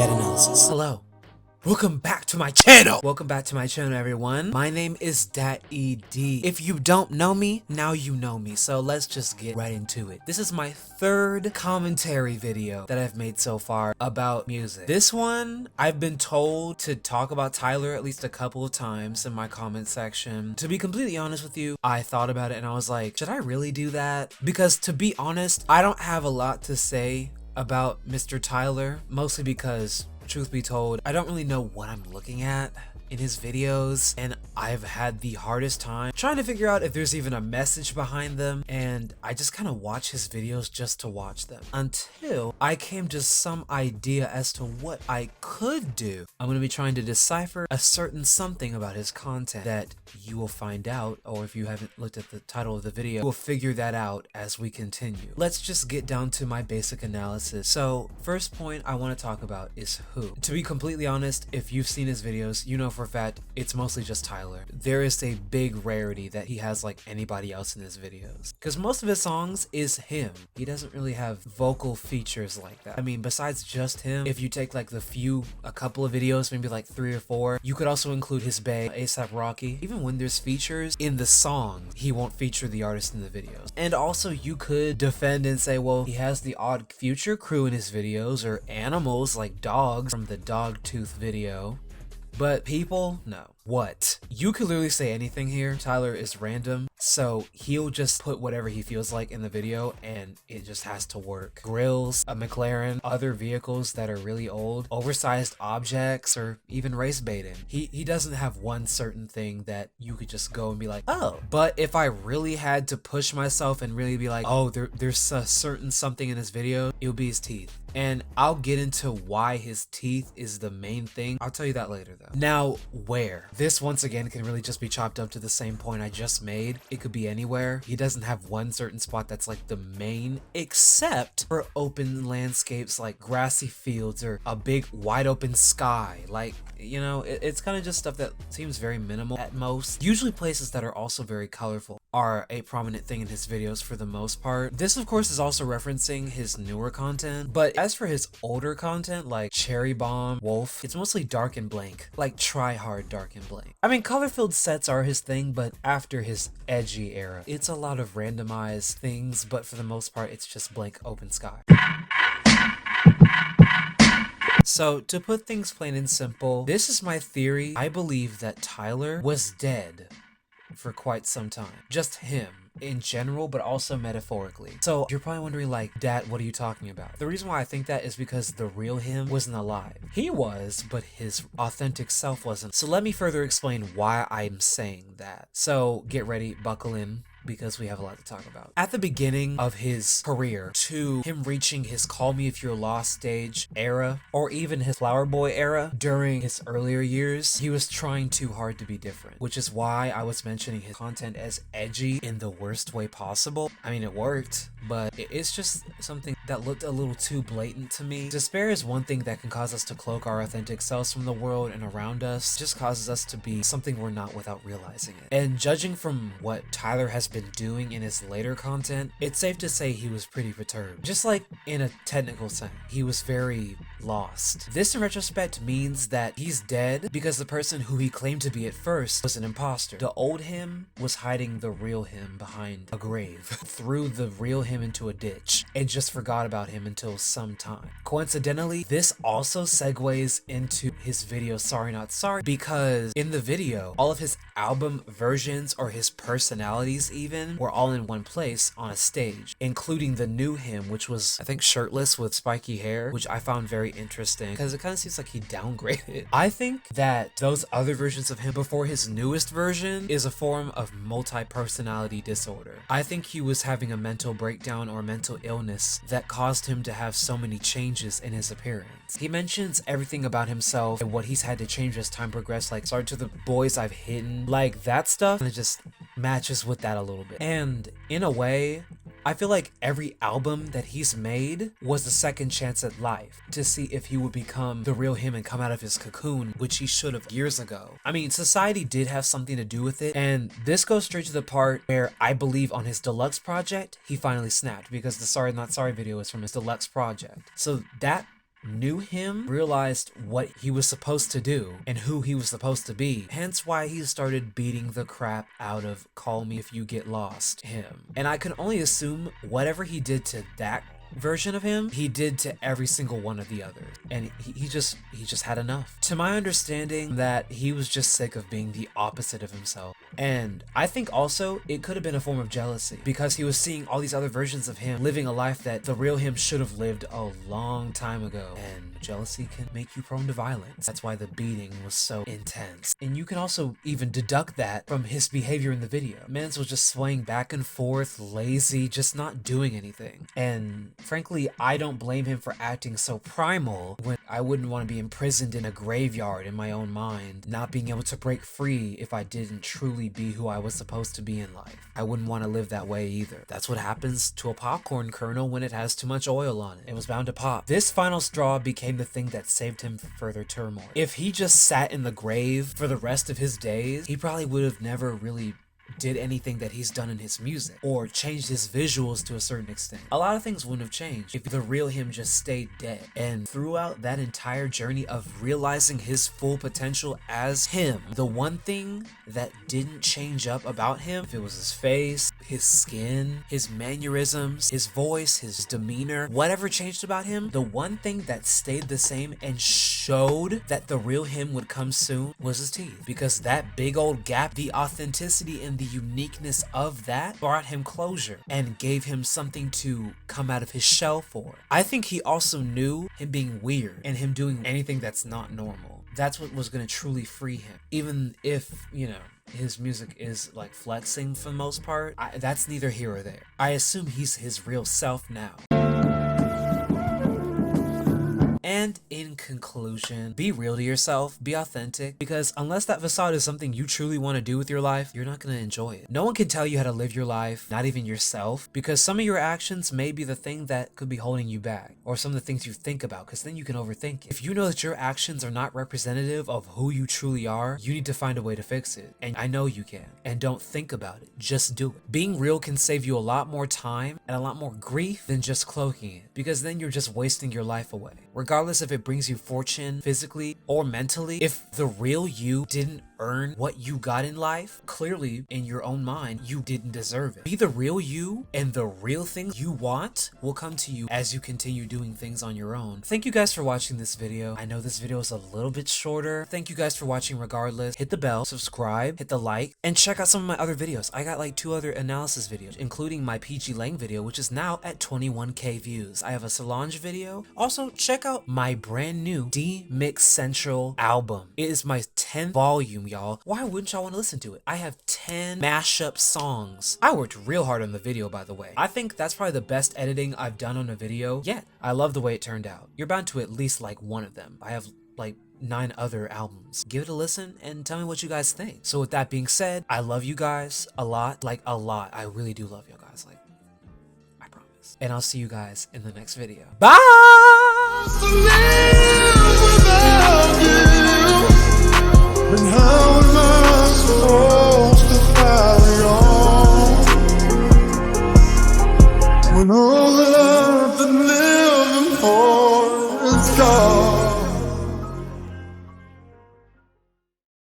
that analysis. Hello. Welcome back to my channel! Welcome back to my channel, everyone. My name is Dat-ED. If you don't know me, now you know me, so let's just get right into it. This is my third commentary video that I've made so far about music. This one, I've been told to talk about Tyler at least a couple of times in my comment section. To be completely honest with you, I thought about it and I was like, should I really do that? Because to be honest, I don't have a lot to say about Mr. Tyler, mostly because truth be told, I don't really know what I'm looking at in his videos, and I've had the hardest time trying to figure out if there's even a message behind them, and I just kind of watch his videos just to watch them until I came to some idea as to what I could do. I'm going to be trying to decipher a certain something about his content that you will find out, or if you haven't looked at the title of the video, we'll figure that out as we continue. Let's just get down to my basic analysis. So first point I want to talk about is who. To be completely honest, if you've seen his videos, you know for a fact it's mostly just Tyler. There is a big rarity that he has like anybody else in his videos, because most of his songs is him. He doesn't really have vocal features like that. I mean, besides just him, if you take like a couple of videos, maybe like 3 or 4, you could also include his bae, A$AP Rocky. Even when there's features in the song, he won't feature the artist in the videos. And also you could defend and say, well, he has the Odd Future crew in his videos, or animals like dogs from the Dogtooth video. But people, no. What? You could literally say anything here. Tyler is random, so he'll just put whatever he feels like in the video and it just has to work. Grills, a McLaren, other vehicles that are really old, oversized objects, or even race baiting. He doesn't have one certain thing that you could just go and be like, oh. But if I really had to push myself and really be like, oh, there's a certain something in this video, it would be his teeth. And I'll get into why his teeth is the main thing. I'll tell you that later though. Now, where? This once again can really just be chopped up to the same point I just made. It could be anywhere. He doesn't have one certain spot that's like the main, except for open landscapes like grassy fields or a big wide open sky. Like, you know, it's kind of just stuff that seems very minimal at most. Usually places that are also very colorful are a prominent thing in his videos for the most part. This of course is also referencing his newer content, but as for his older content like Cherry Bomb, Wolf, it's mostly dark and blank, like try hard dark and blank. I mean, color-filled sets are his thing, but after his edgy era, it's a lot of randomized things, but for the most part, it's just blank open sky. So, to put things plain and simple, this is my theory. I believe that Tyler was dead for quite some time. Just him in general, but also metaphorically. So you're probably wondering like, Dad, what are you talking about? The reason why I think that is because the real him wasn't alive. He was, but his authentic self wasn't. So let me further explain why I'm saying that. So get ready, buckle in, because we have a lot to talk about. At the beginning of his career, to him reaching his Call Me If You're Lost stage era, or even his Flower Boy era during his earlier years, he was trying too hard to be different, which is why I was mentioning his content as edgy in the worst way possible. I mean, it worked, but it's just something that looked a little too blatant to me. Despair is one thing that can cause us to cloak our authentic selves from the world and around us. It just causes us to be something we're not without realizing it. And judging from what Tyler has been doing in his later content, it's safe to say he was pretty perturbed. Just like in a technical sense, he was very lost. This in retrospect means that he's dead because the person who he claimed to be at first was an imposter. The old him was hiding the real him behind a grave, threw the real him into a ditch, and just forgot about him until some time. Coincidentally, this also segues into his video Sorry Not Sorry, because in the video, all of his album versions or his personalities even were all in one place on a stage, including the new him, which was I think shirtless with spiky hair, which I found very interesting because it kind of seems like he downgraded. I think that those other versions of him before his newest version is a form of multi-personality disorder. I think he was having a mental breakdown or mental illness that caused him to have so many changes in his appearance. He mentions everything about himself and what he's had to change as time progressed, like sorry to the boys I've hidden, like that stuff, and it just matches with that a little bit. And in a way, I feel like every album that he's made was a second chance at life to see if he would become the real him and come out of his cocoon, which he should have years ago. I mean, society did have something to do with it, and this goes straight to the part where I believe on his deluxe project, he finally snapped, because the Sorry Not Sorry video is from his deluxe project. So that knew him realized what he was supposed to do and who he was supposed to be. Hence why he started beating the crap out of Call Me If You Get Lost him. And I can only assume whatever he did to that version of him, he did to every single one of the others, and he just had enough. To my understanding, that he was just sick of being the opposite of himself. And I think also it could have been a form of jealousy, because he was seeing all these other versions of him living a life that the real him should have lived a long time ago. And jealousy can make you prone to violence. That's why the beating was so intense. And you can also even deduct that from his behavior in the video. Mans was just swaying back and forth, lazy, just not doing anything. And frankly, I don't blame him for acting so primal when I wouldn't want to be imprisoned in a graveyard in my own mind, not being able to break free if I didn't truly be who I was supposed to be in life. I wouldn't want to live that way either. That's what happens to a popcorn kernel when it has too much oil on it. It was bound to pop. This final straw became the thing that saved him from further turmoil. If he just sat in the grave for the rest of his days, he probably would have never really did anything that he's done in his music or changed his visuals to a certain extent. A lot of things wouldn't have changed if the real him just stayed dead. And throughout that entire journey of realizing his full potential as him, the one thing that didn't change up about him, if it was his face, his skin, his mannerisms, his voice, his demeanor, whatever changed about him, the one thing that stayed the same and showed that the real him would come soon was his teeth. Because that big old gap, the authenticity and the uniqueness of that brought him closure and gave him something to come out of his shell for. I think he also knew him being weird and him doing anything that's not normal. That's what was going to truly free him. Even if, you know, his music is like flexing for the most part, that's neither here or there. I assume he's his real self now. And in conclusion, be real to yourself, be authentic, because unless that facade is something you truly want to do with your life, you're not going to enjoy it. No one can tell you how to live your life, not even yourself, because some of your actions may be the thing that could be holding you back, or some of the things you think about, because then you can overthink it. If you know that your actions are not representative of who you truly are, you need to find a way to fix it. And I know you can. And don't think about it, just do it. Being real can save you a lot more time and a lot more grief than just cloaking it, because then you're just wasting your life away. Regardless if it brings you fortune physically or mentally, if the real you didn't earn what you got in life, clearly in your own mind, you didn't deserve it. Be the real you, and the real things you want will come to you as you continue doing things on your own. Thank you guys for watching this video. I know this video is a little bit shorter. Thank you guys for watching regardless. Hit the bell, subscribe, hit the like, and check out some of my other videos. I got like 2 other analysis videos, including my PG Lang video, which is now at 21k views. I have a Solange video. Also, check out my brand new D-Mix Central album. It is my 10th volume, y'all. Why wouldn't y'all want to listen to it? I have 10 mashup songs. I worked real hard on the video, by the way. I think that's probably the best editing I've done on a video yet. I love the way it turned out. You're bound to at least like one of them. I have like 9 other albums. Give it a listen and tell me what you guys think. So with that being said, I love you guys a lot, like a lot. I really do love you guys, like, I promise. And I'll see you guys in the next video. Bye! And how